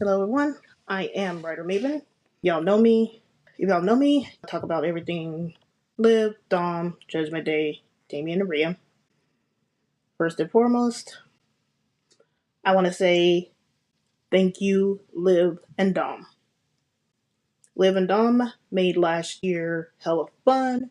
Hello everyone, I am WriterMaven. Y'all know me. If y'all know me, I talk about everything Liv, Dom, Judgment Day, Damian and Rhea. First and foremost, I want to say thank you, Liv and Dom. Liv and Dom made last year hella fun.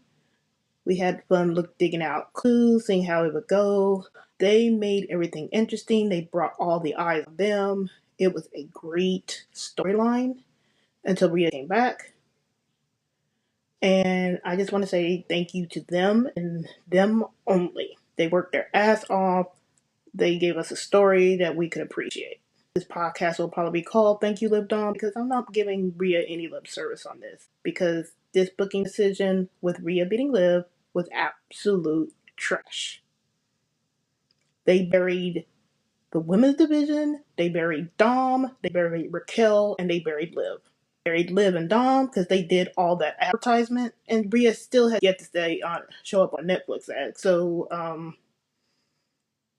We had fun digging out clues, seeing how it would go. They made everything interesting. They brought all the eyes on them. It was a great storyline until Rhea came back. And I just want to say thank you to them and them only. They worked their ass off. They gave us a story that we could appreciate. This podcast will probably be called Thank You, LivDom, because I'm not giving Rhea any lip service on this. Because this booking decision with Rhea beating Liv was absolute trash. They buried the women's division, they buried Dom, they buried Raquel, and they buried Liv. Buried Liv and Dom because they did all that advertisement, and Rhea still has yet to show up on Netflix ads. So,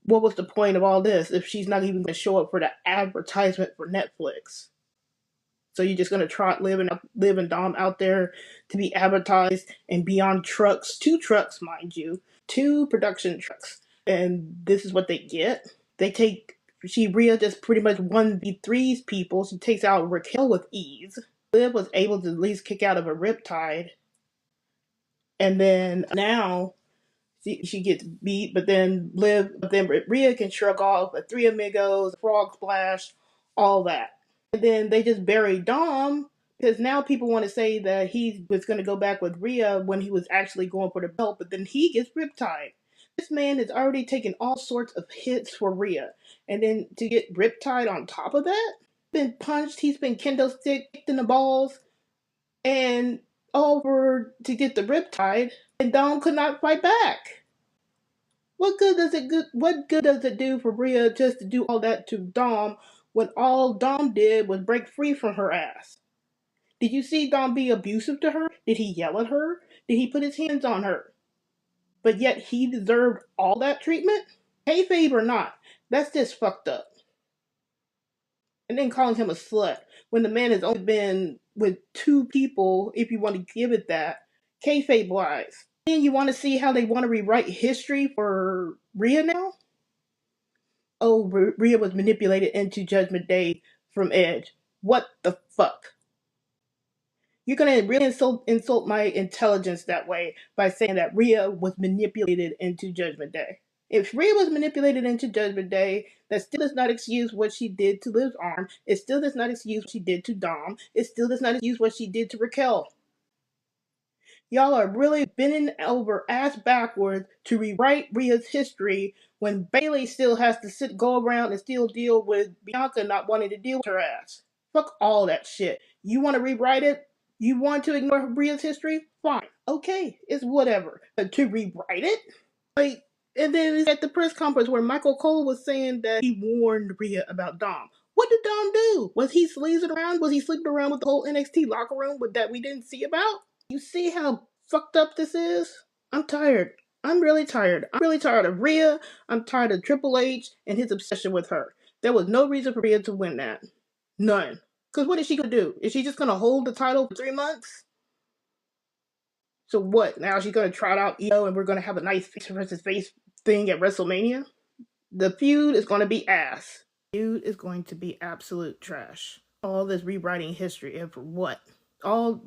what was the point of all this if she's not even going to show up for the advertisement for Netflix? So you're just going to trot Liv and Dom out there to be advertised and be on trucks, 2 trucks, mind you, 2 production trucks, and this is what they get. Rhea just pretty much 1v3s people. She takes out Raquel with ease. Liv was able to at least kick out of a riptide. And then now she gets beat, but then Rhea can shrug off a 3 Amigos, frog splash, all that. And then they just buried Dom because now people want to say that he was going to go back with Rhea when he was actually going for the belt, but then he gets riptide. This man has already taken all sorts of hits for Rhea, and then to get riptide on top of that, been punched, he's been kendo stick kicked in the balls, and over to get the riptide, and Dom could not fight back. What good does it do for Rhea just to do all that to Dom when all Dom did was break free from her ass? Did you see Dom be abusive to her? Did he yell at her? Did he put his hands on her? But yet he deserved all that treatment? Kayfabe or not, that's just fucked up. And then calling him a slut when the man has only been with 2 people, if you want to give it that, kayfabe wise. And you want to see how they want to rewrite history for Rhea now? Oh, Rhea was manipulated into Judgment Day from Edge. What the fuck? You're gonna really insult my intelligence that way by saying that Rhea was manipulated into Judgment Day. If Rhea was manipulated into Judgment Day, that still does not excuse what she did to Liv's arm. It still does not excuse what she did to Dom. It still does not excuse what she did to Raquel. Y'all are really bending over ass backwards to rewrite Rhea's history when Bayley still has to go around and still deal with Bianca not wanting to deal with her ass. Fuck all that shit. You want to rewrite it? You want to ignore Rhea's history? Fine. Okay. It's whatever. But to rewrite it? Like, and then at the press conference where Michael Cole was saying that he warned Rhea about Dom. What did Dom do? Was he sleazing around? Was he sleeping around with the whole NXT locker room that we didn't see about? You see how fucked up this is? I'm tired. I'm really tired. I'm really tired of Rhea. I'm tired of Triple H and his obsession with her. There was no reason for Rhea to win that. None. Because what is she going to do? Is she just going to hold the title for 3 months? So what? Now she's going to trot out Io and we're going to have a nice face versus face thing at WrestleMania? The feud is going to be ass. The feud is going to be absolute trash. All this rewriting history, and for what? All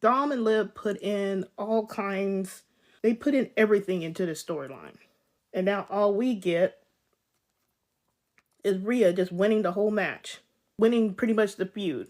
Dom and Liv put in all kinds. They put in everything into the storyline. And now all we get is Rhea just winning the whole match. Winning pretty much the feud.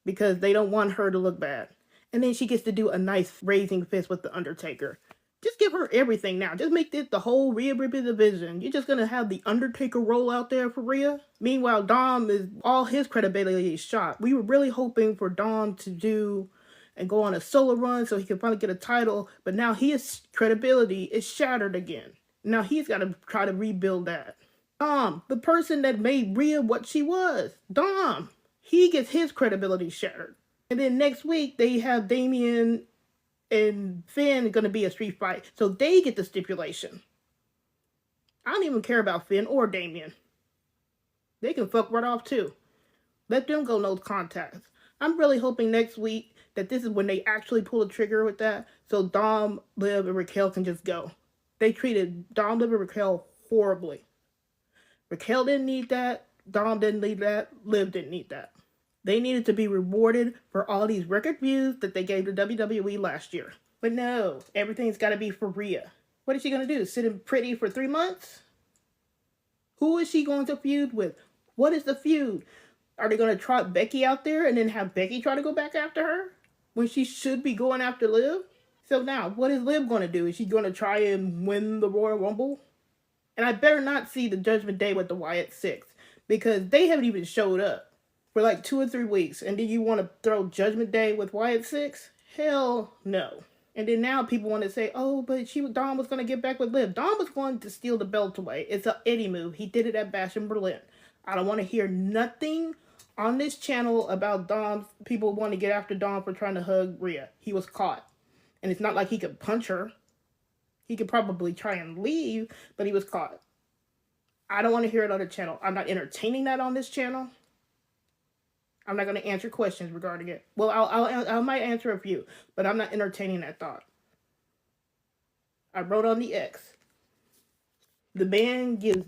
Because they don't want her to look bad. And then she gets to do a nice raising fist with The Undertaker. Just give her everything now. Just make this the whole Rhea Ripley division. You're just going to have The Undertaker roll out there for Rhea? Meanwhile, Dom is all his credibility is shot. We were really hoping for Dom to do and go on a solo run so he could finally get a title. But now his credibility is shattered again. Now he's got to try to rebuild that. Dom, the person that made Rhea what she was. Dom. He gets his credibility shattered. And then next week, they have Damian and Finn going to be a street fight. So they get the stipulation. I don't even care about Finn or Damian. They can fuck right off too. Let them go no contacts. I'm really hoping next week that this is when they actually pull the trigger with that, so Dom, Liv, and Raquel can just go. They treated Dom, Liv, and Raquel horribly. Raquel didn't need that. Dom didn't need that. Liv didn't need that. They needed to be rewarded for all these record views that they gave to WWE last year. But no, everything's got to be for Rhea. What is she going to do? Sit in pretty for 3 months? Who is she going to feud with? What is the feud? Are they going to trot Becky out there and then have Becky try to go back after her when she should be going after Liv? So now, what is Liv going to do? Is she going to try and win the Royal Rumble? And I better not see the Judgment Day with the Wyatt Six, because they haven't even showed up for like 2 or 3 weeks. And then you want to throw Judgment Day with Wyatt Six? Hell no. And then now people want to say, oh, but Dom was going to get back with Liv. Dom was going to steal the belt away. It's an Eddie move. He did it at Bash in Berlin. I don't want to hear nothing on this channel about Dom. People want to get after Dom for trying to hug Rhea. He was caught. And it's not like he could punch her. He could probably try and leave, but he was caught. I don't want to hear it on the channel. I'm not entertaining that on this channel. I'm not going to answer questions regarding it. Well, I might answer a few, but I'm not entertaining that thought. I wrote on the X. The man gives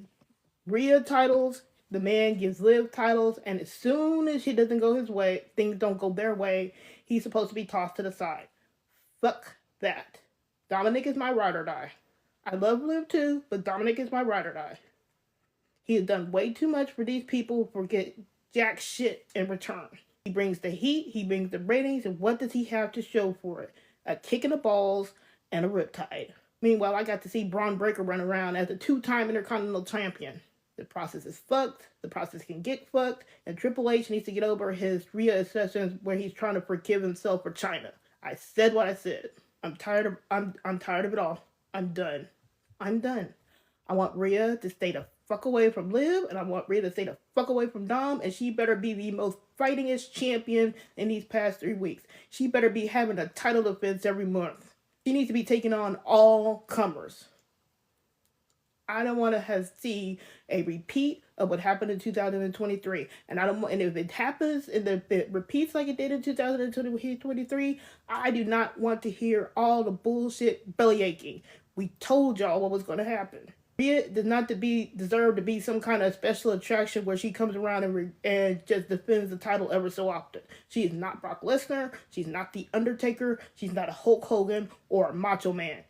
Rhea titles. The man gives Liv titles. And as soon as she doesn't go his way, things don't go their way, he's supposed to be tossed to the side. Fuck that. Dominik is my ride or die. I love Liv too, but Dominik is my ride or die. He has done way too much for these people for get jack shit in return. He brings the heat, he brings the ratings, and what does he have to show for it? A kick in the balls and a riptide. Meanwhile, I got to see Braun Breaker run around as a 2-time Intercontinental Champion. The process is fucked, the process can get fucked, and Triple H needs to get over his Rhea sessions where he's trying to forgive himself for China. I said what I said. I'm tired of it all. I'm done. I want Rhea to stay the fuck away from Liv, and I want Rhea to stay the fuck away from Dom, and she better be the most fightingest champion in these past 3 weeks. She better be having a title defense every month. She needs to be taking on all comers. I don't want to see a repeat of what happened in 2023. And if it happens and if it repeats like it did in 2023, I do not want to hear all the bullshit belly aching. We told y'all what was going to happen. Rhea does not deserve to be some kind of special attraction where she comes around and just defends the title ever so often. She is not Brock Lesnar. She's not The Undertaker. She's not a Hulk Hogan or a Macho Man.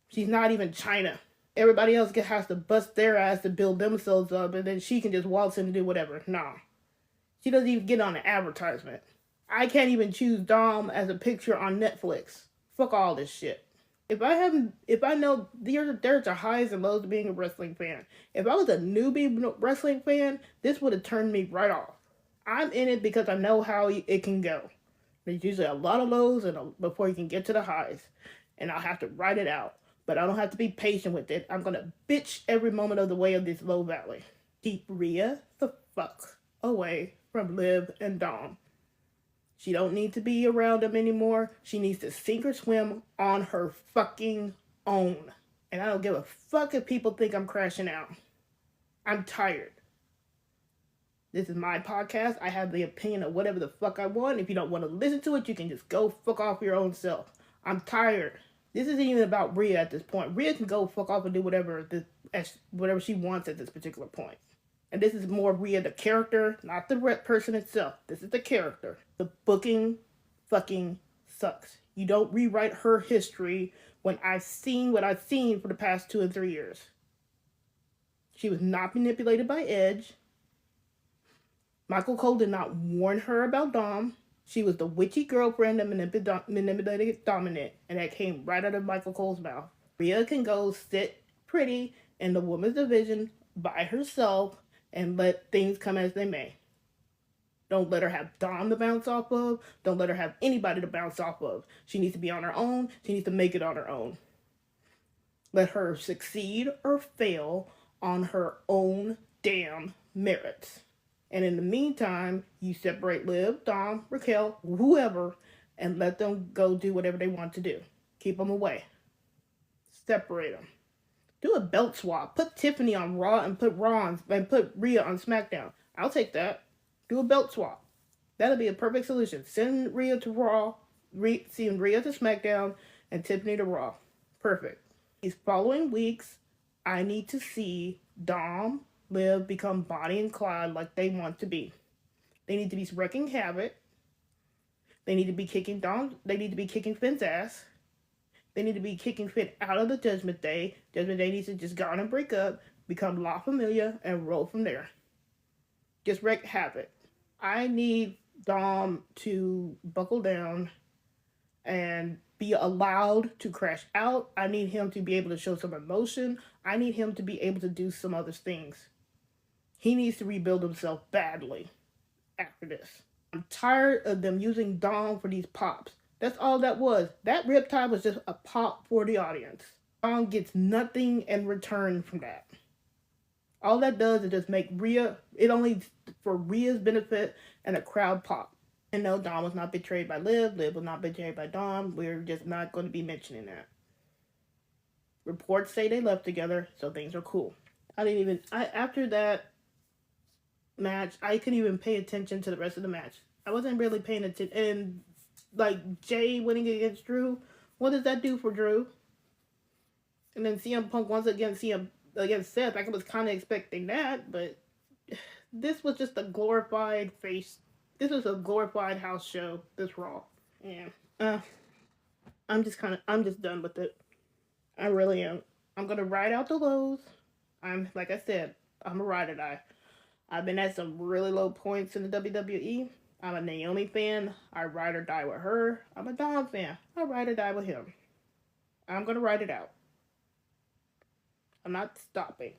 She's not even China. Everybody else has to bust their ass to build themselves up, and then she can just waltz in and do whatever. Nah. She doesn't even get on an advertisement. I can't even choose Dom as a picture on Netflix. Fuck all this shit. If I know there's a highs and lows to being a wrestling fan. If I was a newbie wrestling fan, this would have turned me right off. I'm in it because I know how it can go. There's usually a lot of lows before you can get to the highs. And I'll have to ride it out. But I don't have to be patient with it. I'm going to bitch every moment of the way of this low valley. Keep Rhea the fuck away from Liv and Dom. She don't need to be around them anymore. She needs to sink or swim on her fucking own. And I don't give a fuck if people think I'm crashing out. I'm tired. This is my podcast. I have the opinion of whatever the fuck I want. If you don't want to listen to it, you can just go fuck off your own self. I'm tired. This isn't even about Rhea at this point. Rhea can go fuck off and do whatever she wants at this particular point. And this is more Rhea the character, not the person itself. This is the character. The booking fucking sucks. You don't rewrite her history when I've seen what I've seen for the past 2 and 3 years. She was not manipulated by Edge. Michael Cole did not warn her about Dom. She was the witchy girlfriend that manipulated Dominik, and that came right out of Michael Cole's mouth. Rhea can go sit pretty in the women's division by herself and let things come as they may. Don't let her have Dom to bounce off of. Don't let her have anybody to bounce off of. She needs to be on her own. She needs to make it on her own. Let her succeed or fail on her own damn merits. And in the meantime, you separate Liv, Dom, Raquel, whoever, and let them go do whatever they want to do. Keep them away. Separate them. Do a belt swap. Put Tiffany on Raw and put Rhea on SmackDown. I'll take that. Do a belt swap. That'll be a perfect solution. Send Rhea to Raw, send Rhea to SmackDown, and Tiffany to Raw. Perfect. These following weeks, I need to see Dom, Liv become Bonnie and Clyde like they want to be. They need to be wrecking havoc. They need to be kicking Dom. They need to be kicking Finn's ass. They need to be kicking Finn out of the Judgment Day. Judgment Day needs to just go on and break up, become La Familia, and roll from there. Just wreak havoc. I need Dom to buckle down and be allowed to crash out. I need him to be able to show some emotion. I need him to be able to do some other things. He needs to rebuild himself badly after this. I'm tired of them using Dom for these pops. That's all that was. That riptide was just a pop for the audience. Dom gets nothing in return from that. All that does is just make Rhea, it only for Rhea's benefit and a crowd pop. And no, Dom was not betrayed by Liv. Liv was not betrayed by Dom. We're just not going to be mentioning that. Reports say they left together, so things are cool. After that match, I couldn't even pay attention to the rest of the match. I wasn't really paying attention. And like Jay winning against Drew, what does that do for Drew? And then CM Punk once again against Seth. I was kind of expecting that, but this was just a glorified face. This was a glorified house show. This Raw. Yeah. I'm just done with it. I really am. I'm gonna ride out the lows. Like I said, I'm a ride or die. I've been at some really low points in the WWE. I'm a Naomi fan. I ride or die with her. I'm a Dom fan. I ride or die with him. I'm gonna ride it out. I'm not stopping.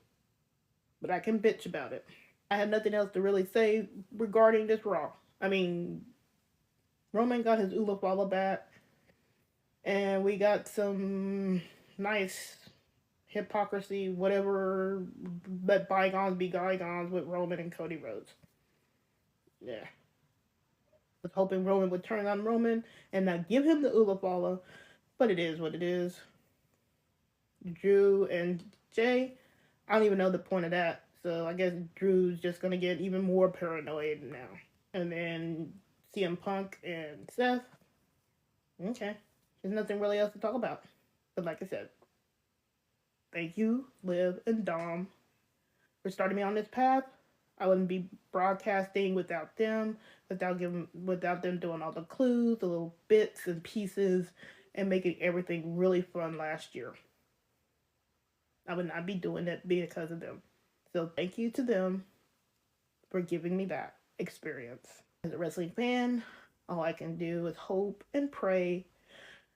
But I can bitch about it. I have nothing else to really say regarding this Raw. I mean, Roman got his Ulafala back. And we got some nice hypocrisy, whatever, let bygones be bygones with Roman and Cody Rhodes. Yeah. I was hoping Roman would turn on Roman and not give him the Ulafala, but it is what it is. Drew and Jay, I don't even know the point of that, so I guess Drew's just gonna get even more paranoid now. And then CM Punk and Seth, okay, there's nothing really else to talk about. But like I said, thank you, Liv and Dom, for starting me on this path. I wouldn't be broadcasting without them, without them doing all the clues, the little bits and pieces, and making everything really fun last year. I would not be doing it because of them. So thank you to them for giving me that experience. As a wrestling fan, all I can do is hope and pray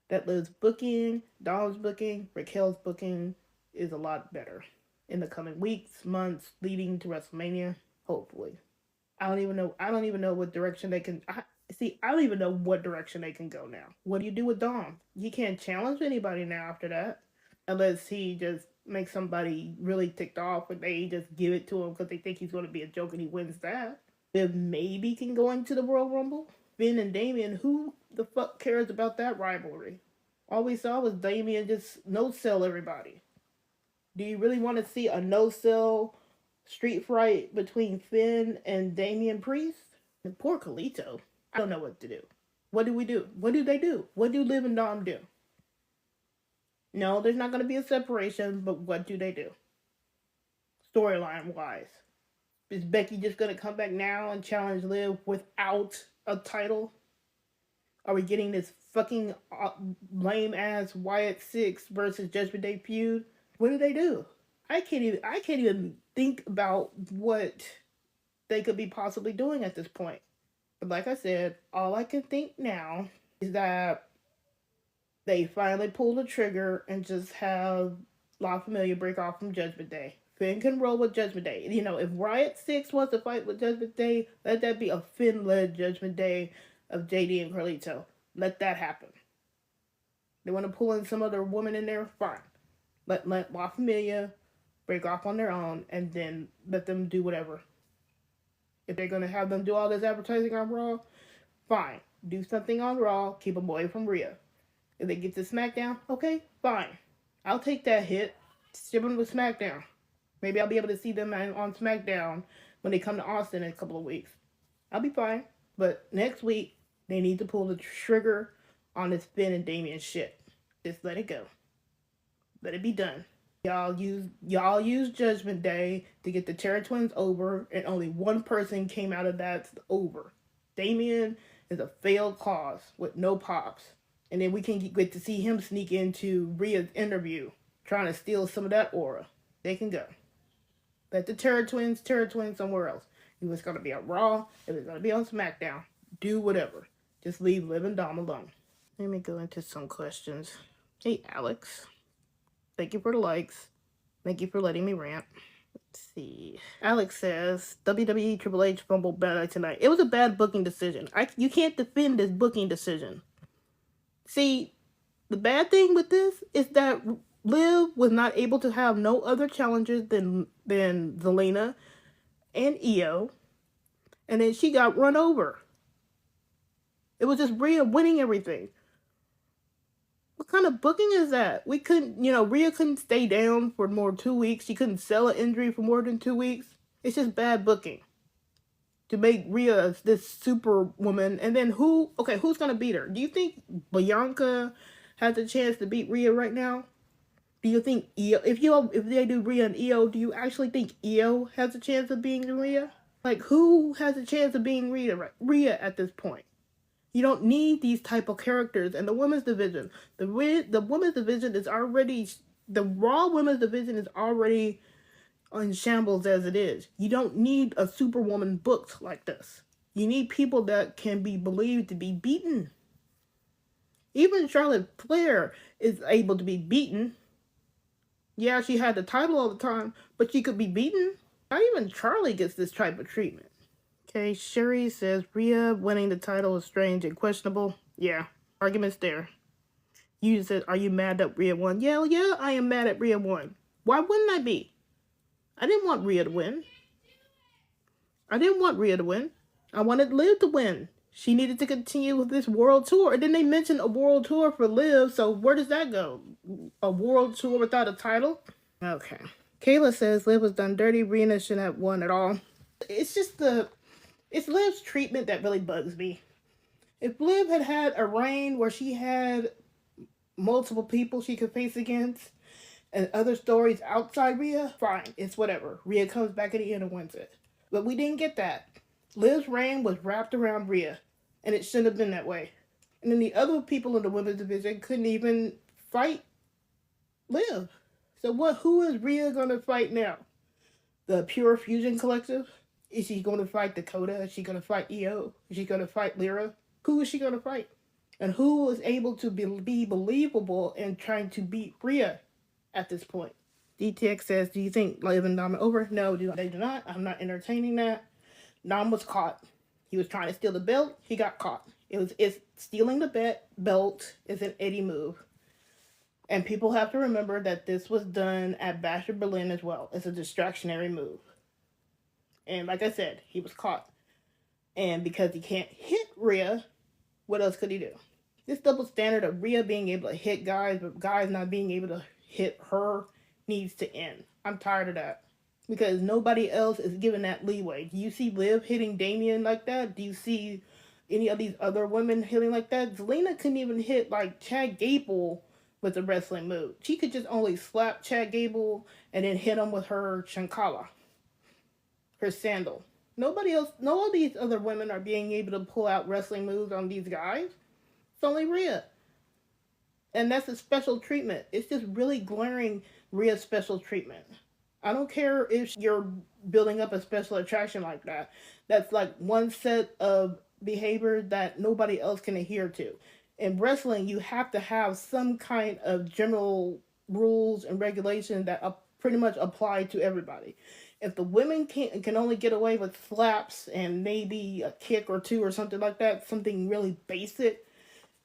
that Liv's booking, Dom's booking, Raquel's booking is a lot better in the coming weeks, months leading to WrestleMania, hopefully. I don't even know what direction they can I don't even know what direction they can go now. What do you do with Dom? You can't challenge anybody now after that. Unless he just makes somebody really ticked off and they just give it to him because they think he's going to be a joke and he wins that. If maybe can go into the Royal Rumble. Finn and Damian, who the fuck cares about that rivalry? All we saw was Damian just no-sell everybody. Do you really want to see a no-sell street fight between Finn and Damian Priest? And poor Khalito. I don't know what to do. What do we do? What do they do? What do Liv and Dom do? No, there's not going to be a separation, but what do they do? Storyline-wise. Is Becky just going to come back now and challenge Liv without a title? Are we getting this fucking lame-ass Wyatt 6 versus Judgment Day feud? What do? I can't even think about what they could be possibly doing at this point. But like I said, all I can think now is that they finally pull the trigger and just have La Familia break off from Judgment Day. Finn can roll with Judgment Day. You know, if Riot 6 wants to fight with Judgment Day, let that be a Finn-led Judgment Day of JD and Carlito. Let that happen. They want to pull in some other woman in there? Fine. Let La Familia break off on their own and then let them do whatever. If they're going to have them do all this advertising on Raw, fine. Do something on Raw. Keep them away from Rhea. If they get to SmackDown, okay, fine. I'll take that hit. Ship them with SmackDown. Maybe I'll be able to see them on SmackDown when they come to Austin in a couple of weeks. I'll be fine. But next week, they need to pull the trigger on this Finn and Damian shit. Just let it go. Let it be done. Y'all use Judgment Day to get the Terror Twins over, and only one person came out of that over. Damian is a failed cause with no pops. And then we can get to see him sneak into Rhea's interview, trying to steal some of that aura. They can go. Let the Terror Twins somewhere else. If it's going to be on Raw, if it's going to be on SmackDown, do whatever. Just leave Liv and Dom alone. Let me go into some questions. Hey, Alex. Thank you for the likes. Thank you for letting me rant. Let's see. Alex says, WWE Triple H fumbled bad tonight. It was a bad booking decision. You can't defend this booking decision. See, the bad thing with this is that Liv was not able to have no other challengers than Zelina and Io, and then she got run over. It was just Rhea winning everything. What kind of booking is that? We couldn't, Rhea couldn't stay down for more than 2 weeks. She couldn't sell an injury for more than 2 weeks. It's just bad booking to make Rhea this super woman. And then who's going to beat her? Do you think Bianca has a chance to beat Rhea right now? Do you think Io, if they do Rhea and Io, do you actually think Io has a chance of beating Rhea? Like, who has a chance of beating Rhea at this point? You don't need these type of characters in the women's division. The women's division is already, the Raw women's division is already in shambles as it is. You don't need a superwoman booked like this. You need people that can be believed to be beaten. Even Charlotte Flair is able to be beaten. Yeah, she had the title all the time, but she could be beaten. Not even Charlie gets this type of treatment. Okay, Sherry says, Rhea winning the title is strange and questionable. Yeah, arguments there. You said, are you mad that Rhea won? Yeah, I am mad at Rhea won. Why wouldn't I be? I didn't want Rhea to win. I wanted Liv to win. She needed to continue with this world tour. And then they mentioned a world tour for Liv, so where does that go? A world tour without a title? Okay. Kayla says Liv was done dirty. Rhea shouldn't have won at all. It's Liv's treatment that really bugs me. If Liv had a reign where she had multiple people she could face against and other stories outside Rhea, fine, it's whatever. Rhea comes back at the end and wins it. But we didn't get that. Liv's reign was wrapped around Rhea, and it shouldn't have been that way. And then the other people in the women's division couldn't even fight Liv. So who is Rhea going to fight now? The Pure Fusion Collective? Is she going to fight Dakota? Is she going to fight Io? Is she going to fight Lyra? Who is she going to fight? And who is able to be believable in trying to beat Rhea at this point? DTX says, do you think Liv and Dom are over? No, they do not. I'm not entertaining that. Dom was caught. He was trying to steal the belt. He got caught. It's stealing the belt is an Eddie move. And people have to remember that this was done at Bash of Berlin as well. It's a distractionary move. And like I said, he was caught. And because he can't hit Rhea, what else could he do? This double standard of Rhea being able to hit guys, but guys not being able to hit her needs to end. I'm tired of that. Because nobody else is given that leeway. Do you see Liv hitting Damian like that? Do you see any of these other women hitting like that? Zelina couldn't even hit like Chad Gable with a wrestling move. She could just only slap Chad Gable and then hit him with her chancala. Her sandal. Nobody else, no of these other women are being able to pull out wrestling moves on these guys. It's only Rhea. And that's a special treatment. It's just really glaring Rhea's special treatment. I don't care if you're building up a special attraction like that. That's like one set of behavior that nobody else can adhere to. In wrestling, you have to have some kind of general rules and regulations that pretty much apply to everybody. If the women can only get away with slaps and maybe a kick or two or something like that, something really basic,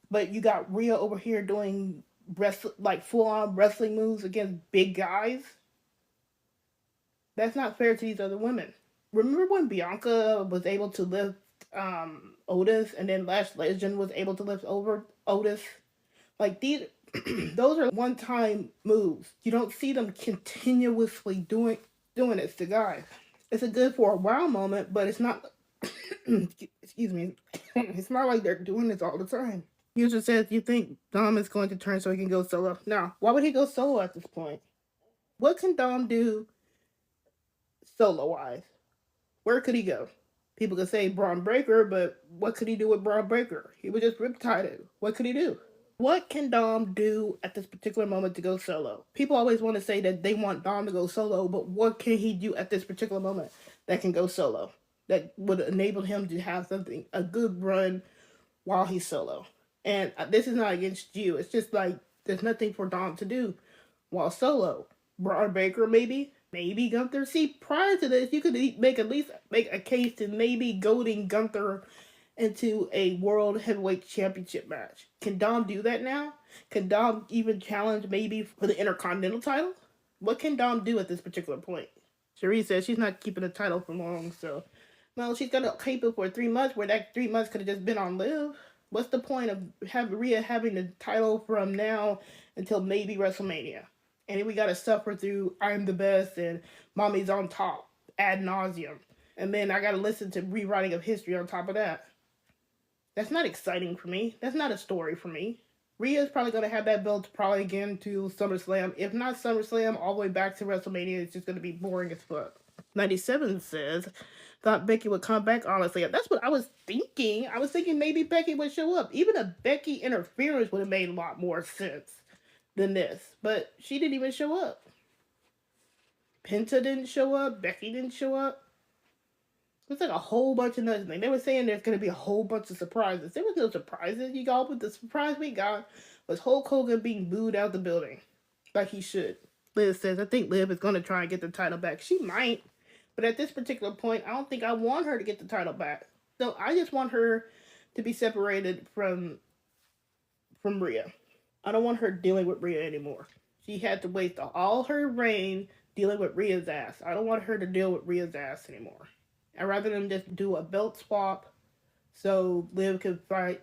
but you got Rhea over here doing full-on wrestling moves against big guys, that's not fair to these other women. Remember when Bianca was able to lift Otis, and then Lash Legend was able to lift over Otis? Like, Those are one-time moves. You don't see them continuously doing this to guys. It's a good for a wow moment, but it's not. Excuse me. It's not like they're doing this all the time. User says, "You think Dom is going to turn so he can go solo?" No. Why would he go solo at this point? What can Dom do solo-wise? Where could he go? People could say Braun Breaker, but what could he do with Braun Breaker? He would just riptide it. What could he do? What can Dom do at this particular moment to go solo? People always want to say that they want Dom to go solo, but what can he do at this particular moment that can go solo? That would enable him to have something, a good run while he's solo. And this is not against you. It's just like there's nothing for Dom to do while solo. Braun Breaker, maybe Gunther. See, prior to this, you could at least make a case to maybe goading Gunther into a World Heavyweight Championship match. Can Dom do that now? Can Dom even challenge maybe for the Intercontinental title? What can Dom do at this particular point? Cherie says she's not keeping the title for long, so well, she's gonna keep it for 3 months, where that 3 months could have just been on Liv. What's the point of Rhea having the title from now until maybe WrestleMania? And then we gotta suffer through I'm the best and Mommy's on top ad nauseum. And then I gotta listen to rewriting of history on top of that. That's not exciting for me. That's not a story for me. Rhea's probably going to have that belt probably again to SummerSlam. If not SummerSlam, all the way back to WrestleMania, it's just going to be boring as fuck. 97 says, thought Becky would come back, honestly. That's what I was thinking. I was thinking maybe Becky would show up. Even a Becky interference would have made a lot more sense than this. But she didn't even show up. Penta didn't show up. Becky didn't show up. It's like a whole bunch of nothing. They were saying there's going to be a whole bunch of surprises. There was no surprises, you got, but the surprise we got was Hulk Hogan being booed out the building. Like he should. Liv says, I think Liv is going to try and get the title back. She might. But at this particular point, I don't think I want her to get the title back. So I just want her to be separated from Rhea. I don't want her dealing with Rhea anymore. She had to waste all her reign dealing with Rhea's ass. I don't want her to deal with Rhea's ass anymore. I'd rather them just do a belt swap so Liv could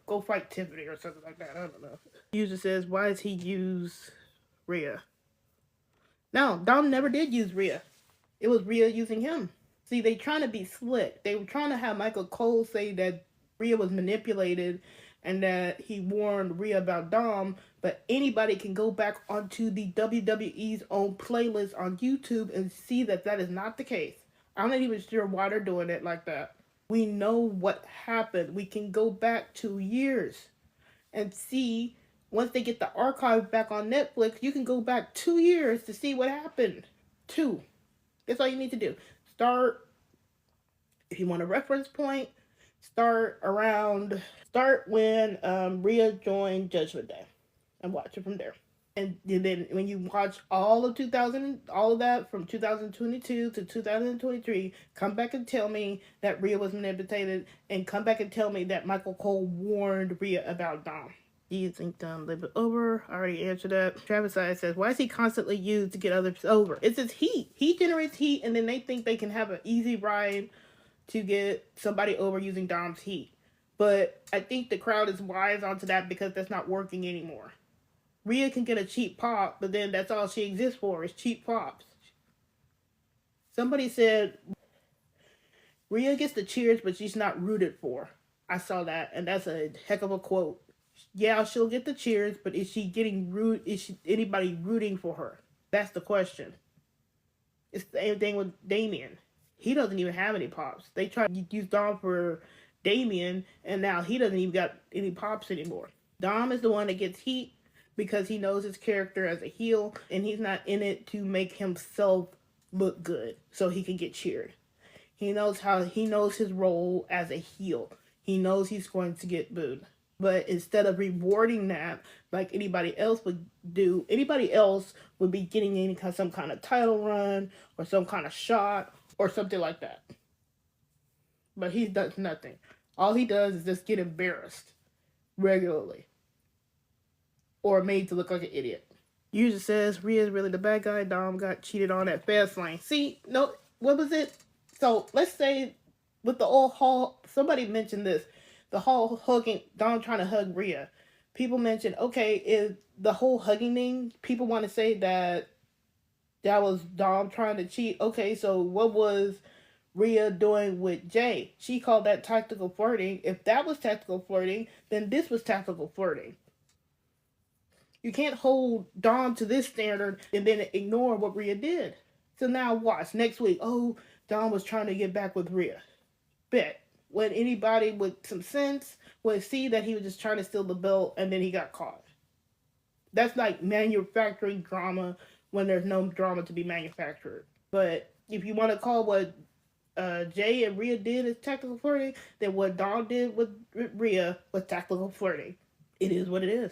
go fight Tiffany or something like that. I don't know. User says, why does he use Rhea? No, Dom never did use Rhea. It was Rhea using him. See, they trying to be slick. They were trying to have Michael Cole say that Rhea was manipulated and that he warned Rhea about Dom, but anybody can go back onto the WWE's own playlist on YouTube and see that that is not the case. I'm not even sure why they're doing it like that. We know what happened. We can go back 2 years and see, once they get the archive back on Netflix, you can go back 2 years to see what happened. 2. That's all you need to do. Start, if you want a reference point, start when Rhea joined Judgment Day and watch it from there. And then when you watch all of that from 2022 to 2023, come back and tell me that Rhea was manipulated, and come back and tell me that Michael Cole warned Rhea about Dom. Do you think Dom lived it over? I already answered that. Travis I says, why is he constantly used to get others over? It's his heat. He generates heat, and then they think they can have an easy ride to get somebody over using Dom's heat. But I think the crowd is wise onto that because that's not working anymore. Rhea can get a cheap pop, but then that's all she exists for is cheap pops. Somebody said Rhea gets the cheers, but she's not rooted for. I saw that, and that's a heck of a quote. Yeah, she'll get the cheers, but is anybody rooting for her? That's the question. It's the same thing with Damian. He doesn't even have any pops. They tried to use Dom for Damian, and now he doesn't even got any pops anymore. Dom is the one that gets heat because he knows his character as a heel, and he's not in it to make himself look good so he can get cheered. He knows his role as a heel. He knows he's going to get booed. But instead of rewarding that like anybody else would do, anybody else would be getting some kind of title run or some kind of shot or something like that. But he does nothing. All he does is just get embarrassed regularly or made to look like an idiot. User says Rhea's really the bad guy. Dom got cheated on at Fastlane. See, no, what was it? So let's say with the old Hall, somebody mentioned this. The whole hugging, Dom trying to hug Rhea. People mentioned, okay, if the whole hugging thing, people want to say that that was Dom trying to cheat. Okay, so what was Rhea doing with Jay? She called that tactical flirting. If that was tactical flirting, then this was tactical flirting. You can't hold Dom to this standard and then ignore what Rhea did. So now watch next week. Oh, Dom was trying to get back with Rhea. Bet. When anybody with some sense would see that he was just trying to steal the belt and then he got caught. That's like manufacturing drama when there's no drama to be manufactured. But if you want to call what Jay and Rhea did as tactical flirting, then what Dom did with Rhea was tactical flirting. It is what it is.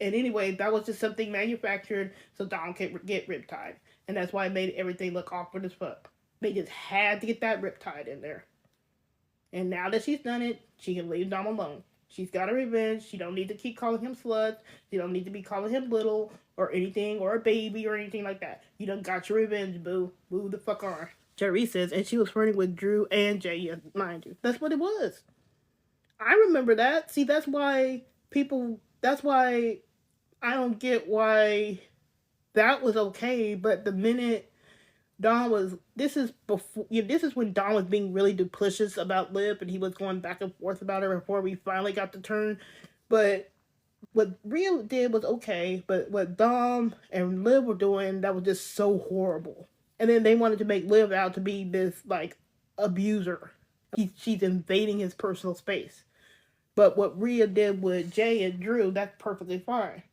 And anyway, that was just something manufactured so Dom can get riptide. And that's why it made everything look awkward as fuck. They just had to get that riptide in there. And now that she's done it, she can leave Dom alone. She's got her revenge. She don't need to keep calling him slut. She don't need to be calling him little or anything or a baby or anything like that. You done got your revenge, boo. Move the fuck on. Jerry says, and she was flirting with Drew and Jay, mind you. That's what it was. I remember that. See, that's why I don't get why that was okay, but the minute Don was, this is when Don was being really duplicitous about Liv, and he was going back and forth about her before we finally got the turn. But what Rhea did was okay, but what Dom and Liv were doing, that was just so horrible. And then they wanted to make Liv out to be this like abuser. She's invading his personal space. But what Rhea did with Jay and Drew, that's perfectly fine.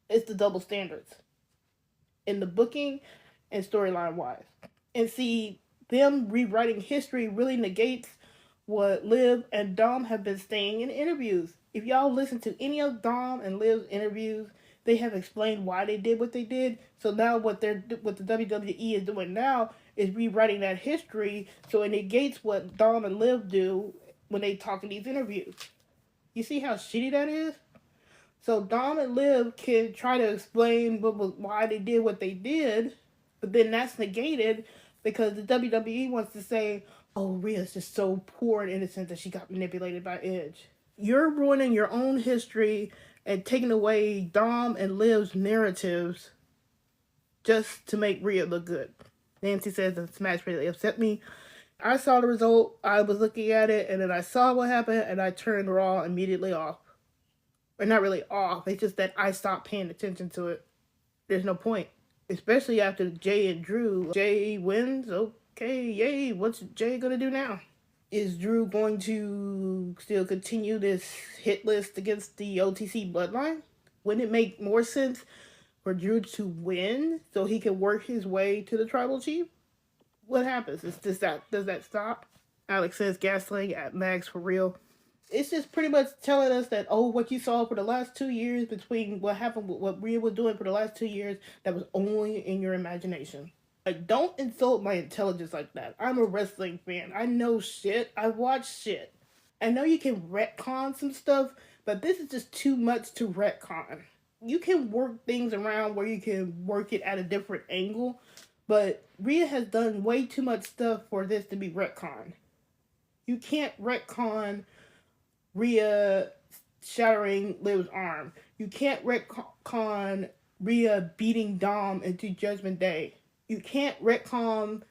It's the double standards in the booking and storyline wise. And see, them rewriting history really negates what Liv and Dom have been saying in interviews. If y'all listen to any of Dom and Liv's interviews, they have explained why they did what they did. So now what the WWE is doing now is rewriting that history, so it negates what Dom and Liv do when they talk in these interviews. You see how shitty that is? So Dom and Liv can try to explain why they did what they did, but then that's negated because the WWE wants to say, oh, Rhea's just so poor and innocent that she got manipulated by Edge. You're ruining your own history and taking away Dom and Liv's narratives just to make Rhea look good. Nancy says the smash really upset me. I saw the result, I was looking at it, and then I saw what happened, and I turned Raw immediately off. Or not really off, it's just that I stopped paying attention to it. There's no point. Especially after Jay and Drew. Jay wins, okay, yay, what's Jay gonna do now? Is Drew going to still continue this hit list against the OTC bloodline? Wouldn't it make more sense for Drew to win so he can work his way to the tribal chief? What happens? Does that stop? Alex says gaslighting at max for real. It's just pretty much telling us that, oh, what you saw for the last 2 years between what happened, what Rhea was doing for the last 2 years, that was only in your imagination. Like, don't insult my intelligence like that. I'm a wrestling fan. I know shit. I watch shit. I know you can retcon some stuff, but this is just too much to retcon. You can work things around where you can work it at a different angle, but Rhea has done way too much stuff for this to be retcon. You can't retcon Rhea shattering Liv's arm. You can't retcon Rhea beating Dom into Judgment Day. You can't retcon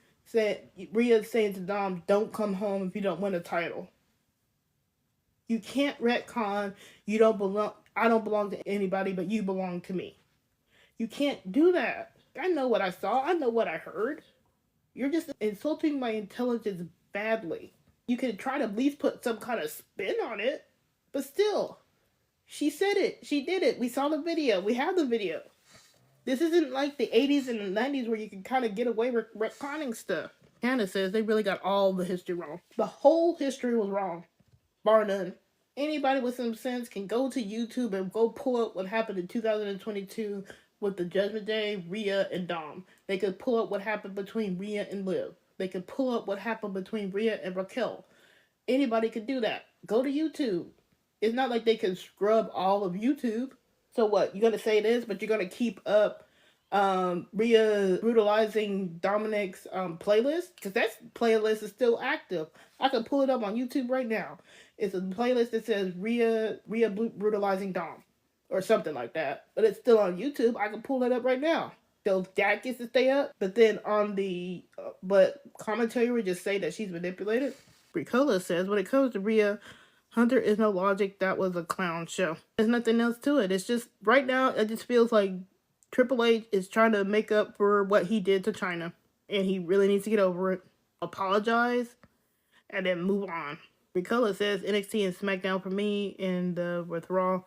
Rhea saying to Dom, don't come home if you don't win a title. You can't retcon I don't belong to anybody, but you belong to me. You can't do that. I know what I saw. I know what I heard. You're just insulting my intelligence badly. You can try to at least put some kind of spin on it, but still, she said it. She did it. We saw the video. We have the video. This isn't like the 80s and the 90s where you can kind of get away with retconning stuff. Hannah says they really got all the history wrong. The whole history was wrong, bar none. Anybody with some sense can go to YouTube and go pull up what happened in 2022 with the Judgment Day, Rhea, and Dom. They could pull up what happened between Rhea and Liv. They could pull up what happened between Rhea and Raquel. Anybody could do that. Go to YouTube. It's not like they can scrub all of YouTube. So what? You're going to say this, but you're going to keep up Rhea brutalizing Dominik's playlist, because that playlist is still active. I can pull it up on YouTube right now. It's a playlist that says Rhea brutalizing Dom or something like that, but it's still on YouTube. I can pull that up right now. So that gets to stay up, but then on the but commentary would just say that she's manipulated. Ricola says when it comes to Rhea, Hunter is no logic. That was a clown show. There's nothing else to it. It's just right now. It just feels like Triple H is trying to make up for what he did to China, and he really needs to get over it, apologize, and then move on. Ricola says NXT and SmackDown for me, and with Raw.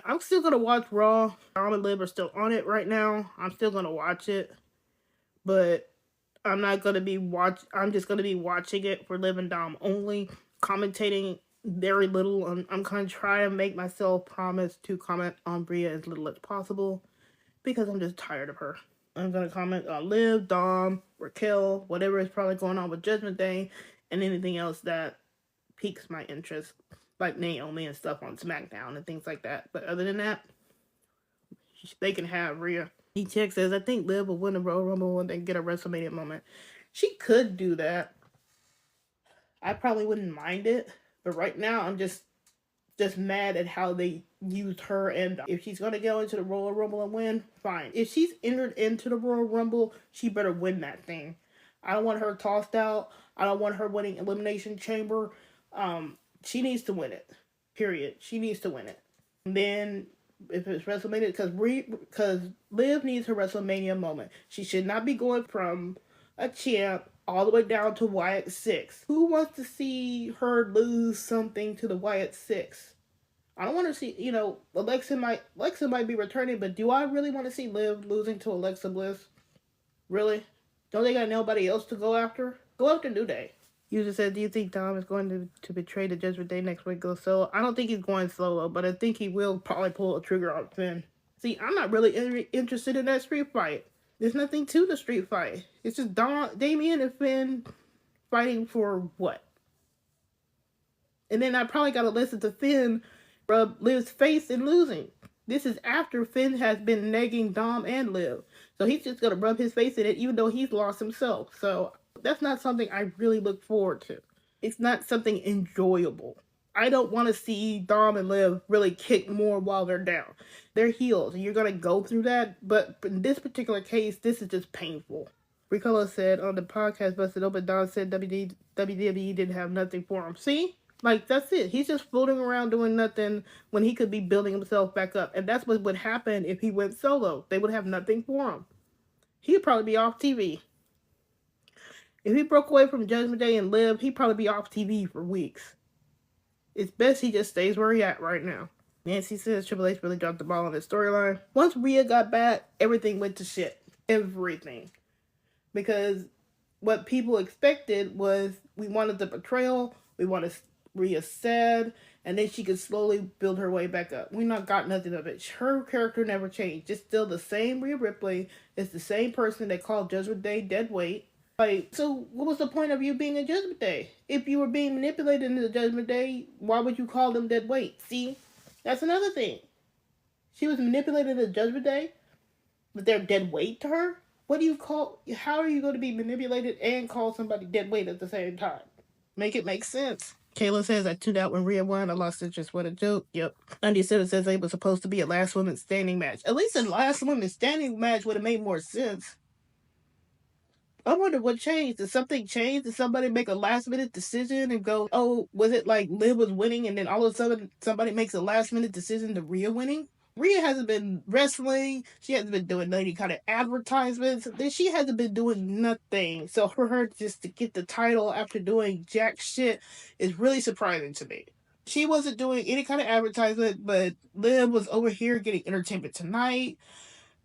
I'm still gonna watch Raw. Dom and Liv are still on it right now. I'm still gonna watch it, but I'm not gonna be I'm just gonna be watching it for Liv and Dom only, commentating very little. I'm gonna try to make myself promise to comment on Rhea as little as possible, because I'm just tired of her. I'm gonna comment on Liv, Dom, Raquel, whatever is probably going on with Judgment Day, and anything else that piques my interest, like Naomi and stuff on SmackDown and things like that. But other than that, they can have Rhea. DTX says, I think Liv will win the Royal Rumble when they get a WrestleMania moment. She could do that. I probably wouldn't mind it, but right now I'm just mad at how they used her. And if she's gonna go into the Royal Rumble and win, fine. If she's entered into the Royal Rumble, she better win that thing. I don't want her tossed out. I don't want her winning Elimination Chamber. She needs to win it. Period. She needs to win it. And then if it's WrestleMania, because Liv needs her WrestleMania moment. She should not be going from a champ all the way down to Wyatt 6. Who wants to see her lose something to the Wyatt 6? I don't want to see, Alexa might be returning, but do I really want to see Liv losing to Alexa Bliss? Really? Don't they got nobody else to go after? Go after New Day. User said, do you think Dom is going to betray the Judgment Day next week? Go solo. I don't think he's going solo, but I think he will probably pull a trigger on Finn. See, I'm not really interested in that street fight. There's nothing to the street fight. It's just Damian and Finn fighting for what? And then I probably got to listen to Finn rub Liv's face and losing. This is after Finn has been negging Dom and Liv. So he's just going to rub his face in it, even though he's lost himself. So that's not something I really look forward to. It's not something enjoyable. I don't want to see Dom and Liv really kick more while they're down. They're heels, and you're going to go through that. But in this particular case, this is just painful. Ricola said on the podcast, Busted Open, Dom said WWE didn't have nothing for him. See? Like, that's it. He's just floating around doing nothing when he could be building himself back up. And that's what would happen if he went solo. They would have nothing for him. He'd probably be off TV. If he broke away from Judgment Day and Liv, he'd probably be off TV for weeks. It's best he just stays where he's at right now. Nancy says Triple H really dropped the ball on his storyline. Once Rhea got back, everything went to shit. Everything. Because what people expected was we wanted the betrayal, we wanted Rhea sad, and then she could slowly build her way back up. We not got nothing of it. Her character never changed. It's still the same Rhea Ripley. It's the same person that called Judgment Day dead weight. Like, so what was the point of you being in Judgment Day? If you were being manipulated into the Judgment Day, why would you call them dead weight? See, that's another thing. She was manipulated into Judgment Day, but they're dead weight to her? What do you call, how are you going to be manipulated and call somebody dead weight at the same time? Make it make sense. Kayla says, I tuned out when Rhea won. I lost interest. What a joke. Yep. Andy says it was supposed to be a last woman standing match. At least a last woman standing match would have made more sense. I wonder what changed. Did something change? Did somebody make a last minute decision and go, oh, was it like Liv was winning and then all of a sudden somebody makes a last minute decision to Rhea winning? Rhea hasn't been wrestling. She hasn't been doing any kind of advertisements. She hasn't been doing nothing. So for her just to get the title after doing jack shit is really surprising to me. She wasn't doing any kind of advertisement, but Liv was over here getting Entertainment Tonight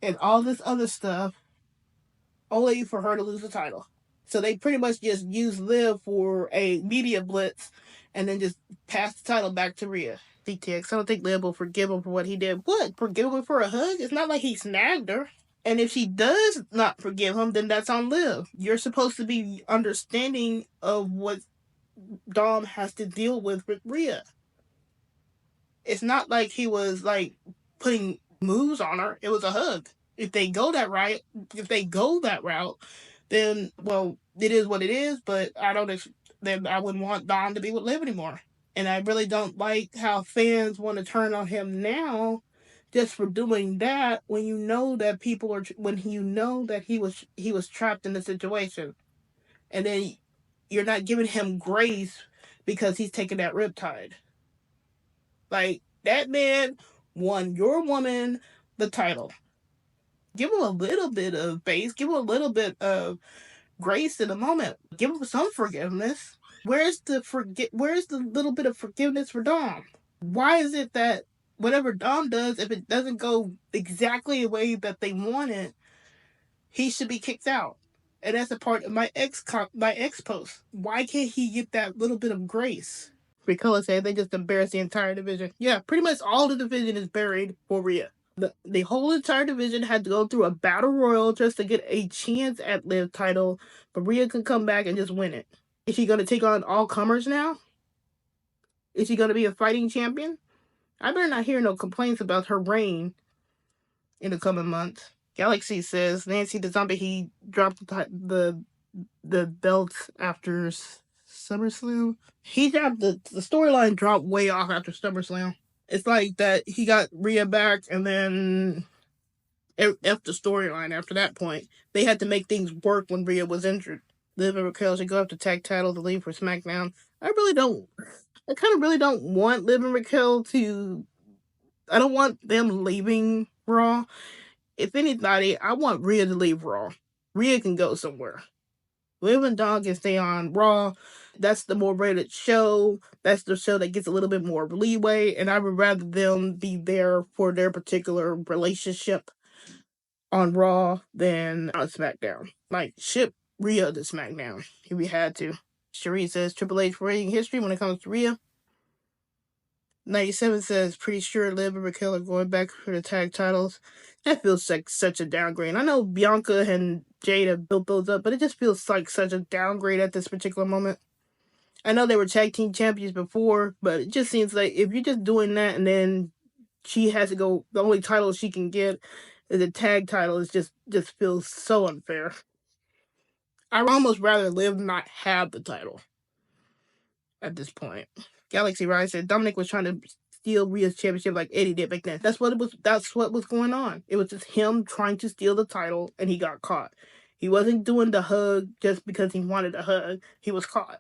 and all this other stuff, only for her to lose the title. So they pretty much just used Liv for a media blitz and then just passed the title back to Rhea. DTX, I don't think Liv will forgive him for what he did. What? Forgive him for a hug? It's not like he snagged her. And if she does not forgive him, then that's on Liv. You're supposed to be understanding of what Dom has to deal with Rhea. It's not like he was like putting moves on her. It was a hug. If they go that route, then well, it is what it is. But then I wouldn't want Dom to be with Liv anymore. And I really don't like how fans want to turn on him now, just for doing that when you know that he was trapped in the situation, and then you're not giving him grace because he's taking that riptide. Like, that man won your woman the title. Give him a little bit of base. Give him a little bit of grace in the moment. Give him some forgiveness. Where's the little bit of forgiveness for Dom? Why is it that whatever Dom does, if it doesn't go exactly the way that they want it, he should be kicked out? And that's a part of my ex post. Why can't he get that little bit of grace? Ricola said they just embarrassed the entire division. Yeah, pretty much all the division is buried for Rhea. The whole entire division had to go through a battle royal just to get a chance at Liv title, but Rhea can come back and just win it. Is she going to take on all comers now? Is she going to be a fighting champion? I better not hear no complaints about her reign in the coming months. Galaxy says Nancy the Zombie, he dropped the belt after SummerSlam. He dropped the storyline dropped way off after SummerSlam. It's like that he got Rhea back and then F the storyline after that point. They had to make things work when Rhea was injured. Liv and Raquel should go after tag title to leave for SmackDown. I kind of really don't want Liv and Raquel to. I don't want them leaving Raw. If anybody, I want Rhea to leave Raw. Rhea can go somewhere. Liv and Dom can stay on Raw. That's the more rated show. That's the show that gets a little bit more leeway, and I would rather them be there for their particular relationship on Raw than on SmackDown. Like, ship Rhea to SmackDown if we had to. Cherie says Triple H rating history when it comes to Rhea. 97 says pretty sure Liv and Raquel are going back for the tag titles. That feels like such a downgrade. I know Bianca and Jada built those up, but it just feels like such a downgrade at this particular moment. I know they were tag team champions before, but it just seems like if you're just doing that and then she has to go, the only title she can get is a tag title, it just feels so unfair. I'd almost rather Liv not have the title at this point. Galaxy Rise said Dominik was trying to steal Rhea's championship like Eddie did back then. That's what was going on. It was just him trying to steal the title, and he got caught. He wasn't doing the hug just because he wanted a hug. He was caught.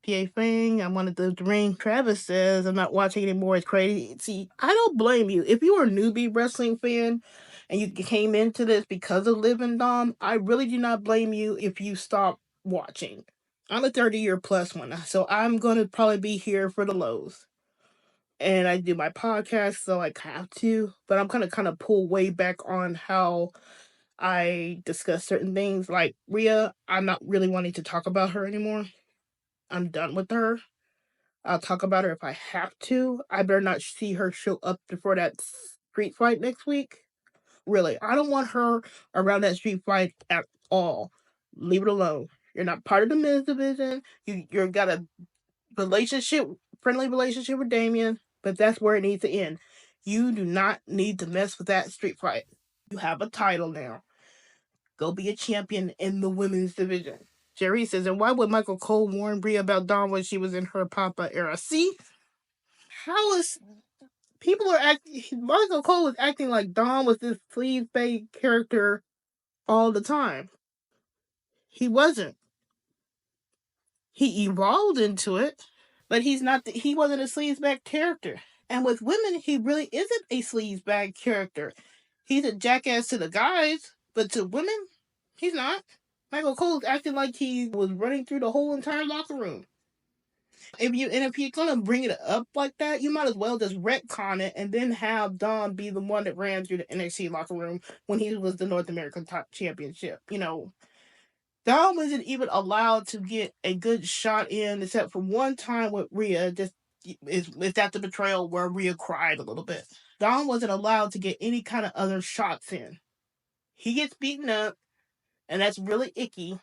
PA Fang, I wanted the ring. Travis says, I'm not watching anymore. It's crazy. See, I don't blame you. If you are a newbie wrestling fan and you came into this because of Liv and Dom, I really do not blame you if you stop watching. I'm a 30-year plus one, so I'm going to probably be here for the lows. And I do my podcast, so I have to. But I'm going to kind of pull way back on how I discuss certain things. Like Rhea, I'm not really wanting to talk about her anymore. I'm done with her. I'll talk about her if I have to. I better not see her show up before that street fight next week. Really, I don't want her around that street fight at all. Leave it alone. You're not part of the men's division. You're got a friendly relationship with Damian, but that's where it needs to end. You do not need to mess with that street fight. You have a title now. Go be a champion in the women's division. Jerry says, and why would Michael Cole warn Rhea about Dawn when she was in her Papa era? See? How is people are acting Michael Cole was acting like Dawn was this sleaze bag character all the time. He wasn't. He evolved into it, but he wasn't a sleazebag character. And with women, he really isn't a sleazebag character. He's a jackass to the guys, but to women, he's not. Michael Cole's acting like he was running through the whole entire locker room. If you're gonna bring it up like that, you might as well just retcon it and then have Don be the one that ran through the NXT locker room when he was the North American Top Championship. Don wasn't even allowed to get a good shot in, except for one time with Rhea. Just is that the betrayal where Rhea cried a little bit. Don wasn't allowed to get any kind of other shots in. He gets beaten up, and that's really icky.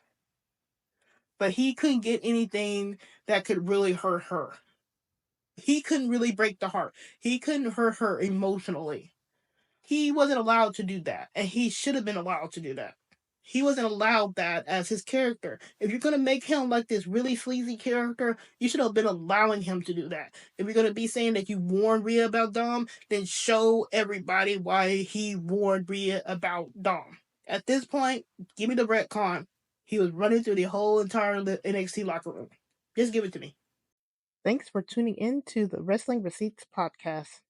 But he couldn't get anything that could really hurt her. He couldn't really break the heart. He couldn't hurt her emotionally. He wasn't allowed to do that, and he should have been allowed to do that. He wasn't allowed that as his character. If you're gonna make him like this really sleazy character, you should have been allowing him to do that. If you're gonna be saying that you warned Rhea about Dom, then show everybody why he warned Rhea about Dom. At this point, give me the retcon. He was running through the whole entire NXT locker room. Just give it to me. Thanks for tuning in to the Wrestling Receipts podcast.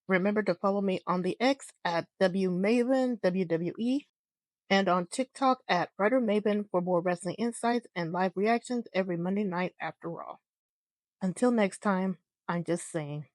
Remember to follow me on the X at WMaven, WWE, and on TikTok at WriterMaven for more wrestling insights and live reactions every Monday night after Raw. Until next time, I'm just saying.